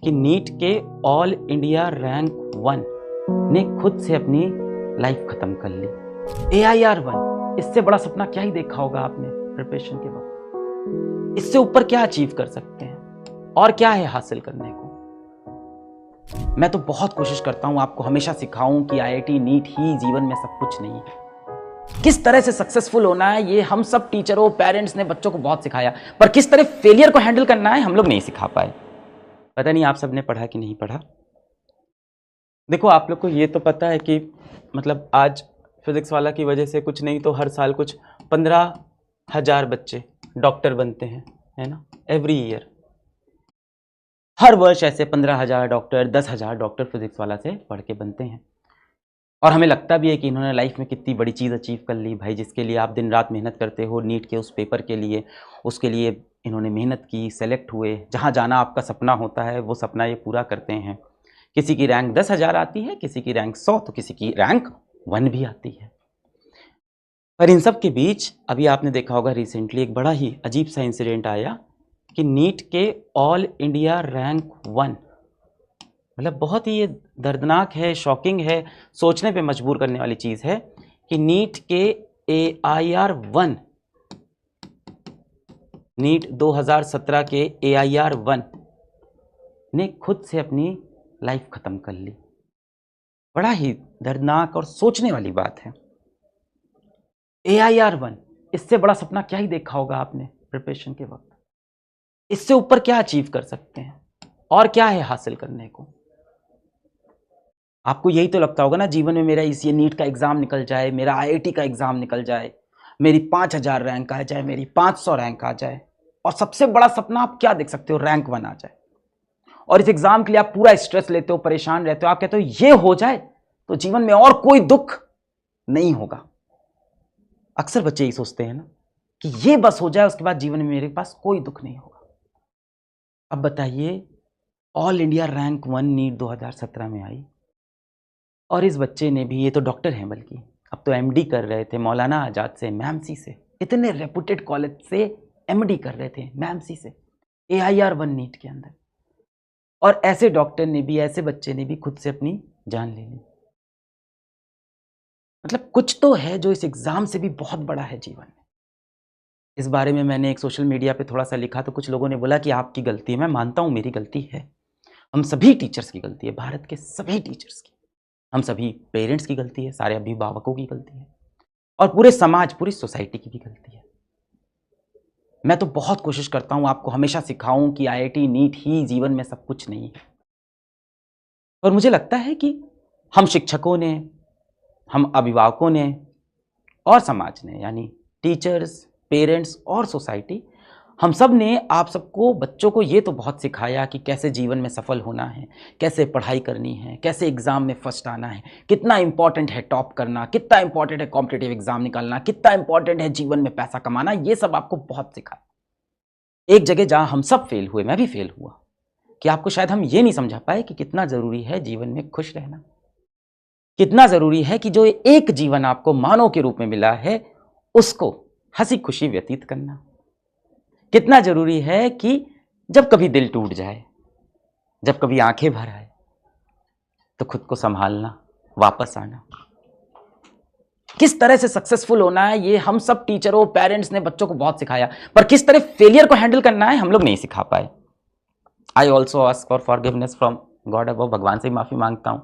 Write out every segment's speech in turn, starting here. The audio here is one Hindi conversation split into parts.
कि नीट के ऑल इंडिया रैंक 1 ने खुद से अपनी लाइफ खत्म कर ली। AIR 1, इससे बड़ा सपना क्या ही देखा होगा आपने प्रिपरेशन के वक्त। इससे ऊपर क्या अचीव कर सकते हैं और क्या है हासिल करने को। मैं तो बहुत कोशिश करता हूं, आपको हमेशा सिखाऊं कि IIT नीट ही जीवन में सब कुछ नहीं है। किस तरह से सक्सेसफुल होना है ये हम सब टीचरों पेरेंट्स ने बच्चों को बहुत सिखाया, पर किस तरह फेलियर को हैंडल करना है हम लोग नहीं सिखा पाए। पता नहीं आप सबने पढ़ा कि नहीं पढ़ा। देखो, आप लोग को ये तो पता है कि मतलब आज फिजिक्स वाला की वजह से कुछ नहीं तो हर साल कुछ 15,000 बच्चे डॉक्टर बनते हैं, है ना। एवरी ईयर, हर वर्ष ऐसे 15,000 डॉक्टर 10,000 डॉक्टर फिजिक्स वाला से पढ़ के बनते हैं। और हमें लगता भी है कि इन्होंने लाइफ में कितनी बड़ी चीज़ अचीव कर ली भाई, जिसके लिए आप दिन रात मेहनत करते हो नीट के उस पेपर के लिए, उसके लिए इन्होंने मेहनत की, सेलेक्ट हुए, जहाँ जाना आपका सपना होता है वो सपना ये पूरा करते हैं। किसी की रैंक 10,000 आती है, किसी की रैंक 100, तो किसी की रैंक 1 भी आती है। पर इन सब के बीच अभी आपने देखा होगा रिसेंटली एक बड़ा ही अजीब सा इंसिडेंट आया कि नीट के ऑल इंडिया रैंक 1, मतलब बहुत ही ये दर्दनाक है, शॉकिंग है, सोचने पे मजबूर करने वाली चीज़ है कि नीट के AIR 1, नीट 2017 के AIR 1 ने खुद से अपनी लाइफ खत्म कर ली। बड़ा ही दर्दनाक और सोचने वाली बात है। AIR 1, इससे बड़ा सपना क्या ही देखा होगा आपने प्रिपरेशन के वक्त। इससे ऊपर क्या अचीव कर सकते हैं और क्या है हासिल करने को। आपको यही तो लगता होगा ना जीवन में, मेरा इस ये नीट का एग्जाम निकल जाए, मेरा IIT का एग्जाम निकल जाए, मेरी 5,000 रैंक आ जाए, मेरी 500 रैंक आ जाए। और सबसे बड़ा सपना आप क्या देख सकते हो, रैंक 1 आ जाए। और इस एग्जाम के लिए आप पूरा स्ट्रेस लेते हो, परेशान रहते हो, आप कहते हो ये हो जाए तो जीवन में और कोई दुख नहीं होगा। अक्सर बच्चे ही सोचते हैं ना कि ये बस हो जाए, उसके बाद जीवन में मेरे पास कोई दुख नहीं होगा। अब बताइए, ऑल इंडिया रैंक 1 नीट 2017 में आई और इस बच्चे ने भी, ये तो डॉक्टर हैं बल्कि अब तो MD कर रहे थे मौलाना आजाद से, मैमसी से, इतने रेपुटेड कॉलेज से MD कर रहे थे, मैमसी से, AIR 1 नीट के अंदर। और ऐसे डॉक्टर ने भी, ऐसे बच्चे ने भी खुद से अपनी जान ले ली। मतलब कुछ तो है जो इस एग्जाम से भी बहुत बड़ा है जीवन में। इस बारे में मैंने एक सोशल मीडिया पे थोड़ा सा लिखा तो कुछ लोगों ने बोला कि आपकी गलती है। मैं मानता हूं मेरी गलती है, हम सभी टीचर्स की गलती है, भारत के सभी टीचर्स की, हम सभी पेरेंट्स की गलती है, सारे अभिभावकों की गलती है और पूरे समाज, पूरी सोसाइटी की भी गलती है। मैं तो बहुत कोशिश करता हूं, आपको हमेशा सिखाऊं कि IIT नीट ही जीवन में सब कुछ नहीं है। और मुझे लगता है कि हम शिक्षकों ने, हम अभिभावकों ने और समाज ने, यानी टीचर्स, पेरेंट्स और सोसाइटी, हम सब ने आप सबको, बच्चों को ये तो बहुत सिखाया कि कैसे जीवन में सफल होना है, कैसे पढ़ाई करनी है, कैसे एग्जाम में फर्स्ट आना है, कितना इंपॉर्टेंट है टॉप करना, कितना इंपॉर्टेंट है कॉम्पिटिटिव एग्जाम निकालना, कितना इंपॉर्टेंट है जीवन में पैसा कमाना। ये सब आपको बहुत सिखाया। एक जगह जहां हम सब फेल हुए, मैं भी फेल हुआ, कि आपको शायद हम ये नहीं समझा पाए कि कितना जरूरी है जीवन में खुश रहना, कितना जरूरी है कि जो एक जीवन आपको मानव के रूप में मिला है उसको हंसी खुशी व्यतीत करना, कितना जरूरी है कि जब कभी दिल टूट जाए, जब कभी आंखें भर आए, तो खुद को संभालना, वापस आना। किस तरह से सक्सेसफुल होना है ये हम सब टीचरों पेरेंट्स ने बच्चों को बहुत सिखाया, पर किस तरह फेलियर को हैंडल करना है हम लोग नहीं सिखा पाए। I also ask for forgiveness from God above, भगवान से माफी मांगता हूं।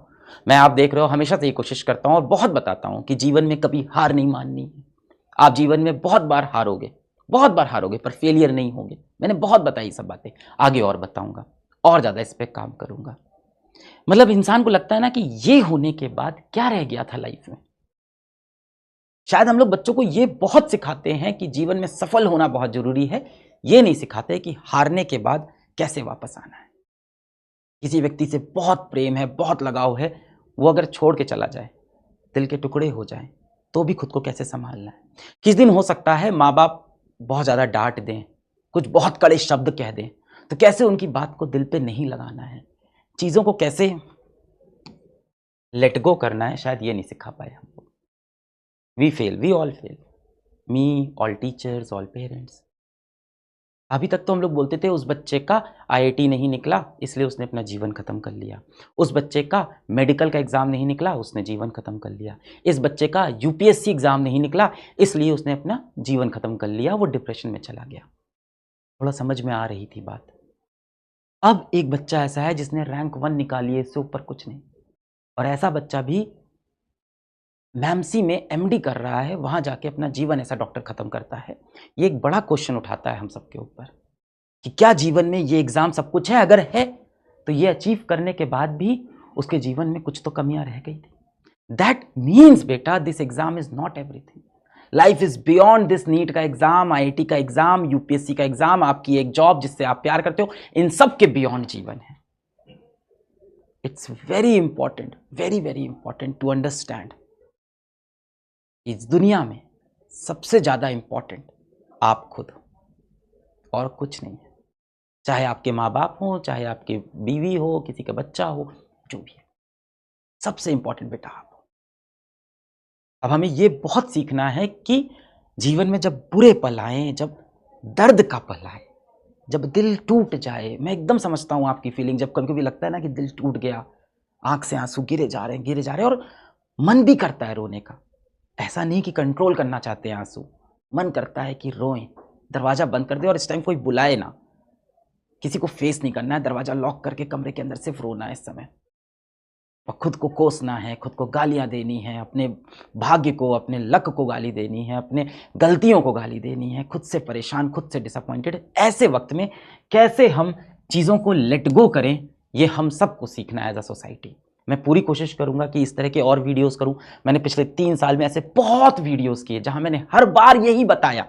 मैं, आप देख रहे हो, हमेशा से ये कोशिश करता हूं और बहुत बताता हूं कि जीवन में कभी हार नहीं माननी है। आप जीवन में बहुत बार हारोगे, बहुत बार हारोगे, पर फेलियर नहीं होंगे। मैंने बहुत बताई सब बातें, आगे और बताऊंगा, और ज्यादा इस पर काम करूंगा। मतलब इंसान को लगता है ना कि ये होने के बाद क्या रह गया था लाइफ में। शायद हम लोग बच्चों को ये बहुत सिखाते हैं कि जीवन में सफल होना बहुत जरूरी है, ये नहीं सिखाते कि हारने के बाद कैसे वापस आना है। किसी व्यक्ति से बहुत प्रेम है, बहुत लगाव है, वो अगर छोड़ के चला जाए, दिल के टुकड़े हो जाए, तो भी खुद को कैसे संभालना है। किस दिन हो सकता है माँ बाप बहुत ज़्यादा डांट दें, कुछ बहुत कड़े शब्द कह दें, तो कैसे उनकी बात को दिल पे नहीं लगाना है, चीज़ों को कैसे लेट गो करना है, शायद ये नहीं सिखा पाए हम लोग। We fail, we all fail, me, all teachers, all parents. अभी तक तो हम लोग बोलते थे उस बच्चे का आईआईटी नहीं निकला इसलिए उसने अपना जीवन खत्म कर लिया, उस बच्चे का मेडिकल का एग्जाम नहीं निकला उसने जीवन खत्म कर लिया, इस बच्चे का यूपीएससी एग्जाम नहीं निकला इसलिए उसने अपना जीवन खत्म कर लिया, वो डिप्रेशन में चला गया। थोड़ा समझ में आ रही थी बात। अब एक बच्चा ऐसा है जिसने रैंक 1 निकाली है, इससे ऊपर कुछ नहीं, और ऐसा बच्चा भी मैमसी में एमडी कर रहा है, वहां जाके अपना जीवन ऐसा डॉक्टर खत्म करता है। ये एक बड़ा क्वेश्चन उठाता है हम सबके ऊपर कि क्या जीवन में ये एग्जाम सब कुछ है? अगर है तो ये अचीव करने के बाद भी उसके जीवन में कुछ तो कमियां रह गई थी। दैट मीन्स बेटा this exam is not everything, life is beyond this. NEET का एग्जाम, आईआईटी का एग्जाम, यूपीएससी का एग्जाम, आपकी एक जॉब जिससे आप प्यार करते हो, इन सब के बियॉन्ड जीवन है। It's very important, very very important to understand इस दुनिया में सबसे ज्यादा इंपॉर्टेंट आप खुद हो और कुछ नहीं है। चाहे आपके माँ बाप हो, चाहे आपकी बीवी हो, किसी का बच्चा हो, जो भी है, सबसे इंपॉर्टेंट बेटा आप हो। अब हमें ये बहुत सीखना है कि जीवन में जब बुरे पल आए, जब दर्द का पल आए, जब दिल टूट जाए, मैं एकदम समझता हूँ आपकी फीलिंग, जब कभी कभी लगता है ना कि दिल टूट गया, आंख से आंसू गिरे जा रहे हैं, गिरे जा रहे हैं, और मन भी करता है रोने का। ऐसा नहीं कि कंट्रोल करना चाहते हैं आंसू, मन करता है कि रोएं, दरवाजा बंद कर दे और इस टाइम कोई बुलाए ना, किसी को फेस नहीं करना है, दरवाजा लॉक करके कमरे के अंदर सिर्फ रोना है इस समय, और खुद को कोसना है, खुद को गालियां देनी है, अपने भाग्य को, अपने लक को गाली देनी है, अपने गलतियों को गाली देनी है, खुद से परेशान, खुद से डिसअपॉइंटेड। ऐसे वक्त में कैसे हम चीज़ों को लेट गो करें, ये हम सबको सीखना है एज अ सोसाइटी। मैं पूरी कोशिश करूंगा कि इस तरह के और वीडियोस करूं। मैंने पिछले 3 साल में ऐसे बहुत वीडियोस किए जहां मैंने हर बार यही बताया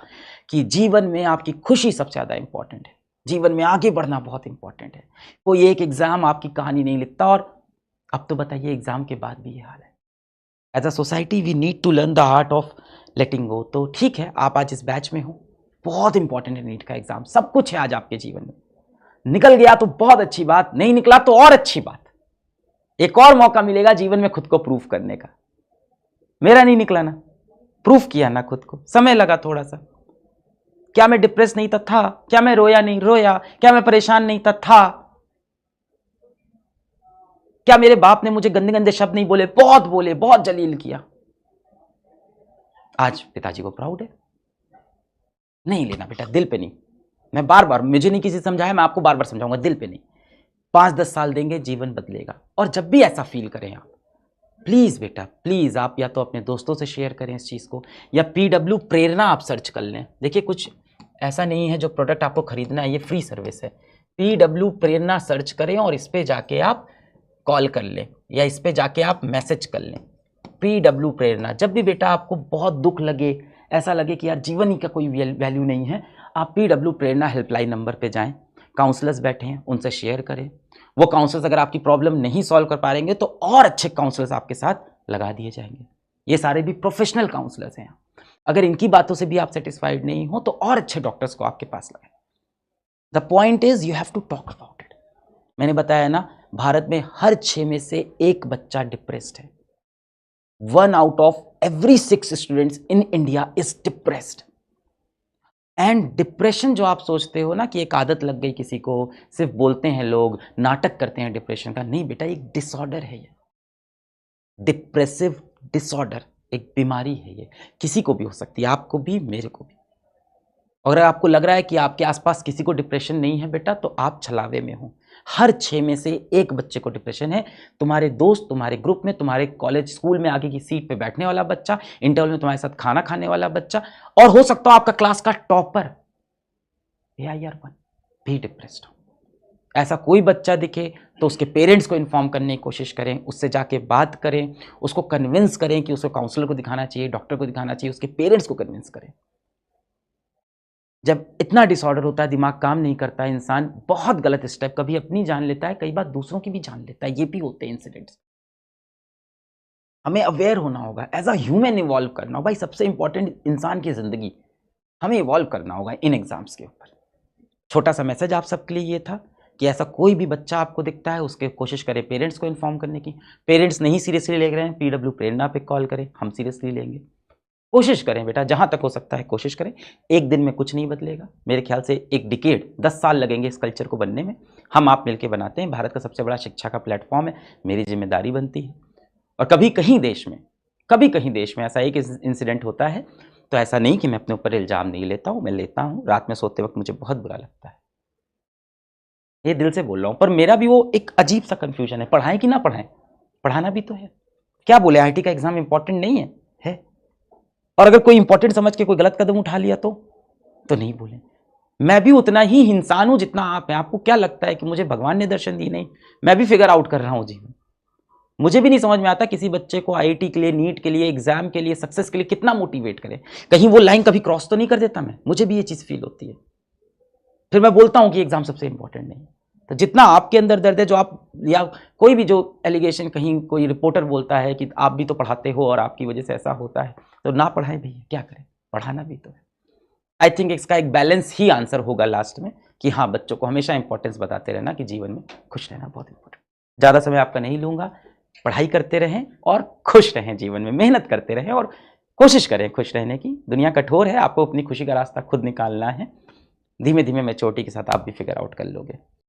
कि जीवन में आपकी खुशी सबसे ज़्यादा इंपॉर्टेंट है, जीवन में आगे बढ़ना बहुत इंपॉर्टेंट है। कोई एक एग्जाम आपकी कहानी नहीं लिखता, और अब तो बताइए एग्जाम के बाद भी ये हाल है। As a society we need to learn the art of letting go. तो ठीक है, आप आज इस बैच में हो, बहुत इंपॉर्टेंट है नीट का एग्जाम, सब कुछ है आज आपके जीवन में। निकल गया तो बहुत अच्छी बात, नहीं निकला तो और अच्छी बात, एक और मौका मिलेगा जीवन में खुद को प्रूफ करने का। मेरा नहीं निकला ना, प्रूफ किया ना खुद को, समय लगा थोड़ा सा। क्या मैं डिप्रेस नहीं था? क्या मैं रोया नहीं? रोया। क्या मैं परेशान नहीं था? क्या मेरे बाप ने मुझे गंदे गंदे शब्द नहीं बोले? बोले, बहुत जलील किया। आज पिताजी को प्राउड है। नहीं लेना बेटा, दिल पे नहीं। मैं बार बार, मुझे नहीं किसी समझाया, मैं आपको बार बार समझाऊंगा, दिल पे नहीं। 5-10 साल देंगे, जीवन बदलेगा। और जब भी ऐसा फील करें आप, प्लीज़ बेटा प्लीज़, आप या तो अपने दोस्तों से शेयर करें इस चीज़ को, या PW प्रेरणा आप सर्च कर लें। देखिए, कुछ ऐसा नहीं है जो प्रोडक्ट आपको खरीदना है, ये फ्री सर्विस है। PW प्रेरणा सर्च करें और इस पर जाके आप कॉल कर लें, या इस पर जाके आप मैसेज कर लें, PW प्रेरणा। जब भी बेटा आपको बहुत दुख लगे, ऐसा लगे कि यार जीवन ही का कोई वैल्यू नहीं है, आप PW प्रेरणा हेल्पलाइन नंबर पे जाएं, काउंसलर्स बैठे हैं, उनसे शेयर करें। वो काउंसलर्स अगर आपकी प्रॉब्लम नहीं सॉल्व कर पाएंगे तो और अच्छे काउंसलर्स आपके साथ लगा दिए जाएंगे। ये सारे भी प्रोफेशनल काउंसलर्स हैं। अगर इनकी बातों से भी आप सेटिस्फाइड नहीं हो तो और अच्छे डॉक्टर्स को आपके पास लगाएं। The point is you have to talk about it. मैंने बताया ना, भारत में हर 6 में से 1 बच्चा डिप्रेस्ड है। 1 out of every 6 students in India is depressed. And depression जो आप सोचते हो ना कि एक आदत लग गई किसी को, सिर्फ बोलते हैं लोग, नाटक करते हैं डिप्रेशन का, नहीं बेटा, एक डिसऑर्डर है ये। डिप्रेसिव डिसऑर्डर एक बीमारी है, ये किसी को भी हो सकती है, आपको भी, मेरे को भी। और अगर आपको लग रहा है कि आपके आसपास किसी को डिप्रेशन नहीं है बेटा, तो आप छलावे में हो। हर 6 में से 1 बच्चे को डिप्रेशन है। तुम्हारे दोस्त, तुम्हारे ग्रुप में, तुम्हारे कॉलेज स्कूल में आगे की सीट पे बैठने वाला बच्चा, इंटरवल में तुम्हारे साथ खाना खाने वाला बच्चा, और हो सकता हो आपका क्लास का टॉपर AIR 1 भी डिप्रेस्ड हो। ऐसा कोई बच्चा दिखे तो उसके पेरेंट्स को इन्फॉर्म करने की कोशिश करें, उससे जाके बात करें, उसको कन्विंस करें कि उसको काउंसलर को दिखाना चाहिए, डॉक्टर को दिखाना चाहिए, उसके पेरेंट्स को कन्विंस करें। जब इतना डिसऑर्डर होता है, दिमाग काम नहीं करता है, इंसान बहुत गलत स्टेप, कभी अपनी जान लेता है, कई बार दूसरों की भी जान लेता है। ये भी होते हैं इंसिडेंट्स। हमें अवेयर होना होगा, एज अ ह्यूमन इवॉल्व करना होगा। भाई सबसे इंपॉर्टेंट इंसान की जिंदगी, हमें इवॉल्व करना होगा इन एग्जाम्स के ऊपर। छोटा सा मैसेज आप सबके लिए ये था कि ऐसा कोई भी बच्चा आपको दिखता है, उसके कोशिश करें पेरेंट्स को इन्फॉर्म करने की। पेरेंट्स नहीं सीरियसली ले रहे हैं, PW प्रेरणा पे कॉल करें, हम सीरियसली लेंगे। कोशिश करें बेटा, जहाँ तक हो सकता है कोशिश करें। एक दिन में कुछ नहीं बदलेगा, मेरे ख्याल से एक डिकेड 10 साल लगेंगे इस कल्चर को बनने में। हम आप मिलके बनाते हैं, भारत का सबसे बड़ा शिक्षा का प्लेटफॉर्म है, मेरी जिम्मेदारी बनती है। और कभी कहीं देश में ऐसा एक इंसिडेंट होता है तो ऐसा नहीं कि मैं अपने ऊपर इल्ज़ाम नहीं लेता हूँ, मैं लेता हूँ। रात में सोते वक्त मुझे बहुत बुरा लगता है, ये दिल से बोल रहा हूँ। पर मेरा भी वो एक अजीब सा कंफ्यूजन है, पढ़ाएं कि ना पढ़ाएं, पढ़ाना भी तो है। क्या बोले, आईटी का एग्जाम इंपॉर्टेंट नहीं है? और अगर कोई इंपॉर्टेंट समझ के कोई गलत कदम उठा लिया तो नहीं बोले। मैं भी उतना ही इंसान हूं जितना आप हैं। आपको क्या लगता है कि मुझे भगवान ने दर्शन दी? नहीं, मैं भी फिगर आउट कर रहा हूं जीवन। मुझे भी नहीं समझ में आता किसी बच्चे को आईआईटी के लिए, नीट के लिए, एग्जाम के लिए, सक्सेस के लिए कितना मोटिवेट करे। कहीं वो लाइन कभी क्रॉस तो नहीं कर देता मैं? मुझे भी ये चीज फील होती है। फिर मैं बोलता हूं कि एग्जाम सबसे इंपॉर्टेंट नहीं। तो जितना आपके अंदर दर्द है, जो आप या कोई भी जो एलिगेशन, कहीं कोई रिपोर्टर बोलता है कि आप भी तो पढ़ाते हो और आपकी वजह से ऐसा होता है, तो ना पढ़ाएं भैया, क्या करें, पढ़ाना भी तो है। आई थिंक इसका एक बैलेंस ही आंसर होगा लास्ट में कि हाँ, बच्चों को हमेशा इंपॉर्टेंस बताते रहना कि जीवन में खुश रहना बहुत इंपॉर्टेंट। ज़्यादा समय आपका नहीं लूँगा, पढ़ाई करते रहें और खुश रहें, जीवन में मेहनत करते रहें और कोशिश करें खुश रहने की। दुनिया कठोर है, आपको अपनी खुशी का रास्ता खुद निकालना है। धीमे धीमे मैच्योरिटी के साथ आप भी फिगर आउट कर लोगे।